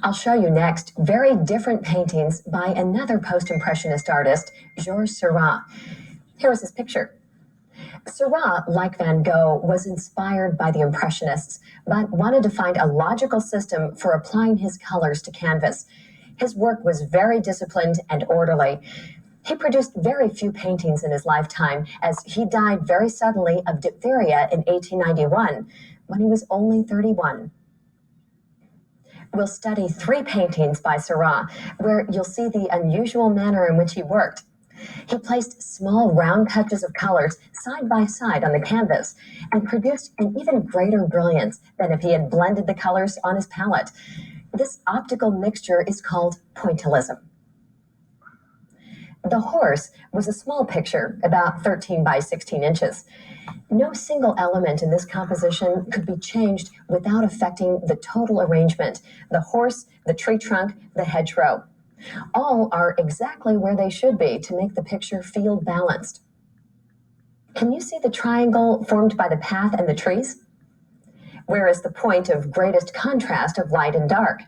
I'll show you next very different paintings by another post-impressionist artist, Georges Seurat. Here is his picture. Seurat, like Van Gogh, was inspired by the Impressionists, but wanted to find a logical system for applying his colors to canvas. His work was very disciplined and orderly. He produced very few paintings in his lifetime, as he died very suddenly of diphtheria in 1891, when he was only 31. We'll study 3 paintings by Seurat, where you'll see the unusual manner in which he worked. He placed small round patches of colors side by side on the canvas and produced an even greater brilliance than if he had blended the colors on his palette. This optical mixture is called pointillism. The horse was a small picture, about 13 by 16 inches. No single element in this composition could be changed without affecting the total arrangement: the horse, the tree trunk, the hedgerow. All are exactly where they should be to make the picture feel balanced. Can you see the triangle formed by the path and the trees? Where is the point of greatest contrast of light and dark?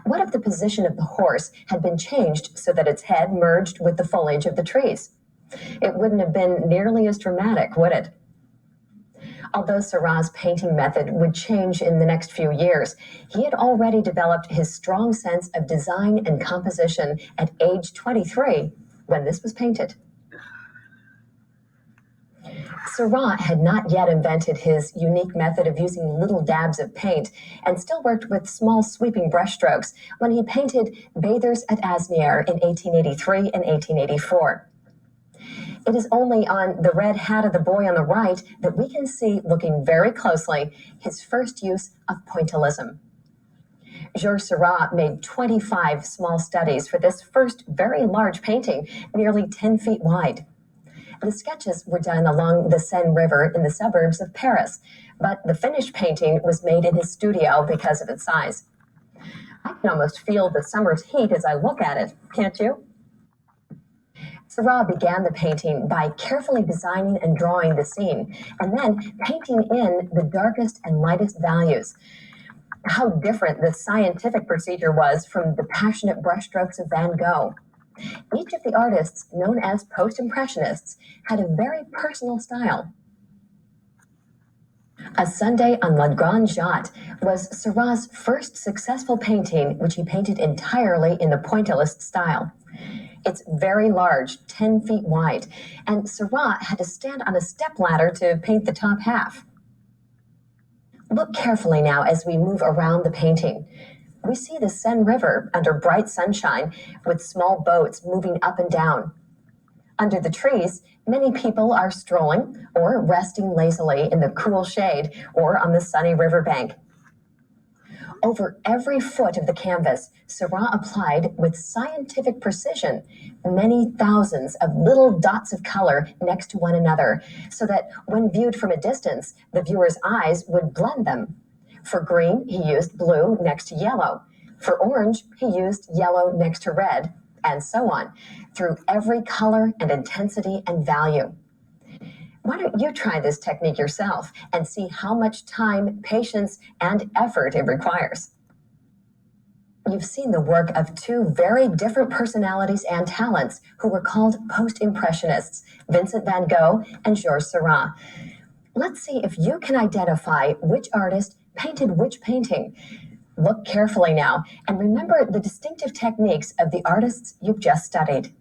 What if the position of the horse had been changed so that its head merged with the foliage of the trees? It wouldn't have been nearly as dramatic, would it? Although Seurat's painting method would change in the next few years, he had already developed his strong sense of design and composition at age 23 when this was painted. Seurat had not yet invented his unique method of using little dabs of paint and still worked with small sweeping brushstrokes when he painted Bathers at Asnières in 1883 and 1884. It is only on the red hat of the boy on the right that we can see, looking very closely, his first use of pointillism. Georges Seurat made 25 small studies for this first very large painting, nearly 10 feet wide. The sketches were done along the Seine River in the suburbs of Paris, but the finished painting was made in his studio because of its size. I can almost feel the summer's heat as I look at it, can't you? Seurat began the painting by carefully designing and drawing the scene, and then painting in the darkest and lightest values. How different this scientific procedure was from the passionate brushstrokes of Van Gogh. Each of the artists, known as post-impressionists, had a very personal style. A Sunday on La Grande Jatte was Seurat's first successful painting, which he painted entirely in the pointillist style. It's very large, 10 feet wide, and Seurat had to stand on a stepladder to paint the top half. Look carefully now as we move around the painting. We see the Seine River under bright sunshine with small boats moving up and down. Under the trees, many people are strolling or resting lazily in the cool shade or on the sunny riverbank. Over every foot of the canvas, Seurat applied with scientific precision many thousands of little dots of color next to one another, so that when viewed from a distance, the viewer's eyes would blend them. For green, he used blue next to yellow. For orange, he used yellow next to red, and so on, through every color and intensity and value. Why don't you try this technique yourself and see how much time, patience, and effort it requires? You've seen the work of 2 very different personalities and talents who were called post-impressionists, Vincent van Gogh and Georges Seurat. Let's see if you can identify which artist painted which painting. Look carefully now and remember the distinctive techniques of the artists you've just studied.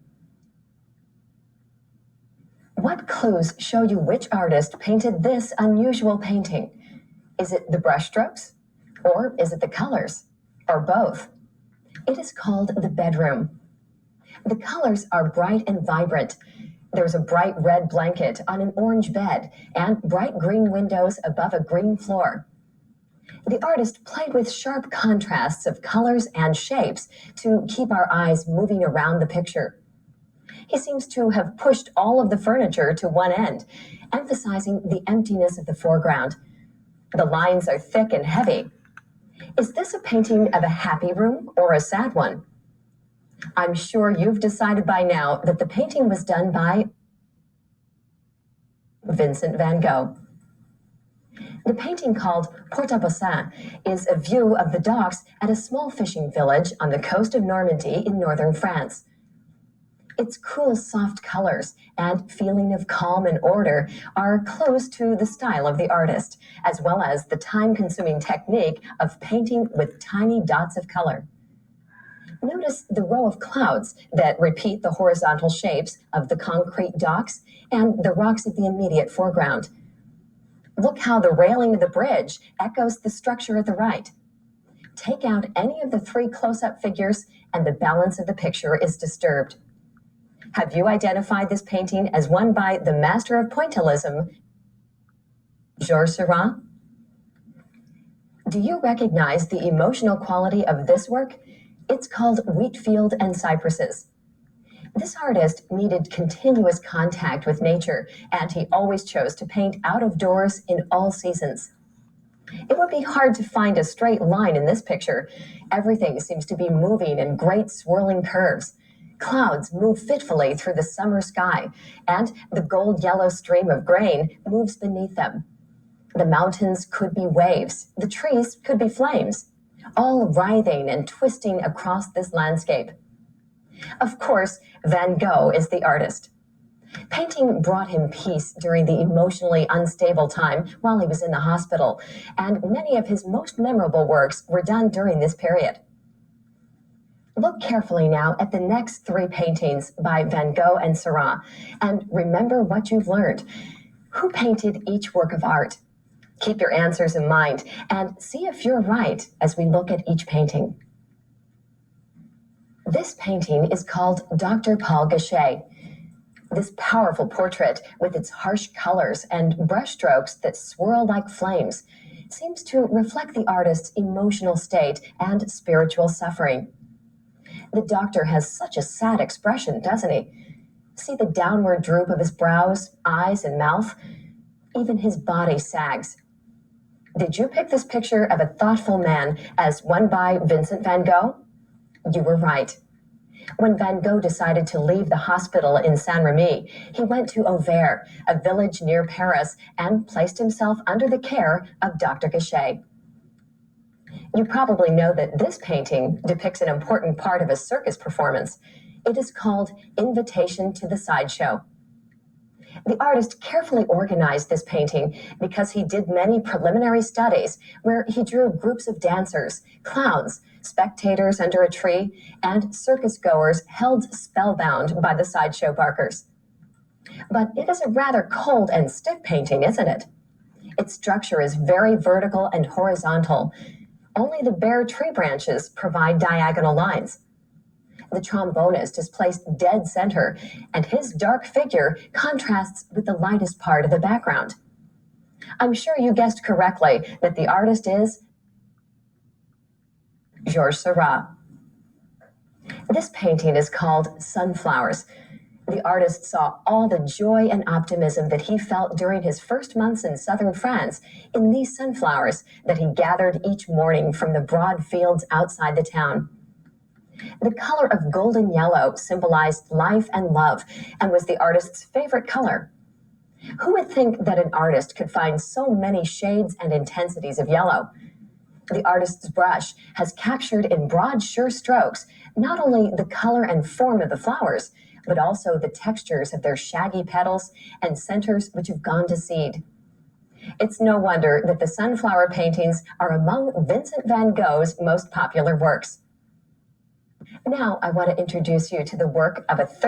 What clues show you which artist painted this unusual painting? Is it the brushstrokes? Or is it the colors? Or both? It is called the bedroom. The colors are bright and vibrant. There's a bright red blanket on an orange bed and bright green windows above a green floor. The artist played with sharp contrasts of colors and shapes to keep our eyes moving around the picture. He seems to have pushed all of the furniture to one end, emphasizing the emptiness of the foreground. The lines are thick and heavy. Is this a painting of a happy room or a sad one? I'm sure you've decided by now that the painting was done by Vincent van Gogh. The painting, called Port-à-Bassin, is a view of the docks at a small fishing village on the coast of Normandy in northern France. Its cool, soft colors and feeling of calm and order are close to the style of the artist, as well as the time-consuming technique of painting with tiny dots of color. Notice the row of clouds that repeat the horizontal shapes of the concrete docks and the rocks at the immediate foreground. Look how the railing of the bridge echoes the structure at the right. Take out any of the three close-up figures and the balance of the picture is disturbed. Have you identified this painting as one by the master of pointillism, Georges Seurat? Do you recognize the emotional quality of this work? It's called Wheatfield and Cypresses. This artist needed continuous contact with nature, and he always chose to paint out of doors in all seasons. It would be hard to find a straight line in this picture. Everything seems to be moving in great swirling curves. Clouds move fitfully through the summer sky, and the gold-yellow stream of grain moves beneath them. The mountains could be waves, the trees could be flames, all writhing and twisting across this landscape. Of course, Van Gogh is the artist. Painting brought him peace during the emotionally unstable time while he was in the hospital, and many of his most memorable works were done during this period. Look carefully now at the next three paintings by Van Gogh and Seurat, and remember what you've learned. Who painted each work of art? Keep your answers in mind, and see if you're right as we look at each painting. This painting is called Dr. Paul Gachet. This powerful portrait, with its harsh colors and brushstrokes that swirl like flames, seems to reflect the artist's emotional state and spiritual suffering. The doctor has such a sad expression, doesn't he? See the downward droop of his brows, eyes, and mouth? Even his body sags. Did you pick this picture of a thoughtful man as one by Vincent van Gogh? You were right. When Van Gogh decided to leave the hospital in Saint-Remy, he went to Auvers, a village near Paris, and placed himself under the care of Dr. Gachet. You probably know that this painting depicts an important part of a circus performance. It is called Invitation to the Sideshow. The artist carefully organized this painting because he did many preliminary studies where he drew groups of dancers, clowns, spectators under a tree, and circus goers held spellbound by the sideshow barkers. But it is a rather cold and stiff painting, isn't it? Its structure is very vertical and horizontal. Only the bare tree branches provide diagonal lines. The trombonist is placed dead center, and his dark figure contrasts with the lightest part of the background. I'm sure you guessed correctly that the artist is Georges Seurat. This painting is called Sunflowers. The artist saw all the joy and optimism that he felt during his first months in southern France in these sunflowers that he gathered each morning from the broad fields outside the town. The color of golden yellow symbolized life and love and was the artist's favorite color. Who would think that an artist could find so many shades and intensities of yellow? The artist's brush has captured in broad, sure strokes not only the color and form of the flowers, but also the textures of their shaggy petals and centers which have gone to seed. It's no wonder that the sunflower paintings are among Vincent van Gogh's most popular works. Now I want to introduce you to the work of a